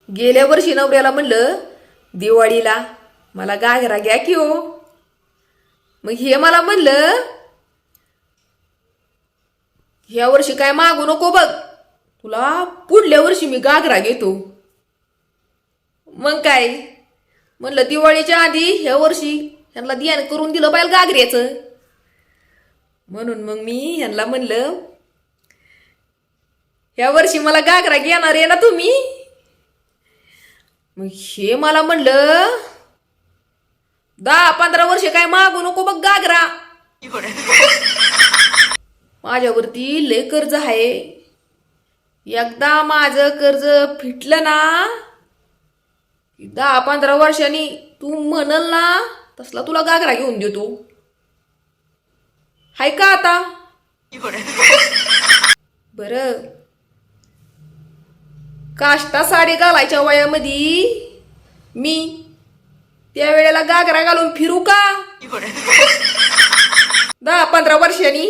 गेल्या वर्षी नवऱ्याला म्हणलं दिवाळीला मला घागरा घ्या की हो. मग हे मला म्हणलं ह्या वर्षी काय मागू नको बघ, तुला पुढल्या वर्षी मी घागरा घेतो. मग काय म्हणलं दिवाळीच्या आधी ह्या वर्षी ह्यांना ध्यान करून दिलं पाहिजे घागऱ्याचं. म्हणून मग मी ह्यांना म्हणलं ह्या वर्षी मला घागरा घेणार आहे ना तुम्ही. मग हे मला म्हणलं 10-15 वर्ष काय मागू नको बघ घागरा. माझ्यावरती लय कर्ज आहे. एकदा माझं कर्ज फिटलं ना 10-15 वर्षांनी तू म्हणल ना तसला तुला घागरा घेऊन देतो. हाय का आता? बरं, काष्टा साडी घालायच्या वयामध्ये मी त्या वेळेला घागरा घालून फिरू का 10-15 वर्षांनी?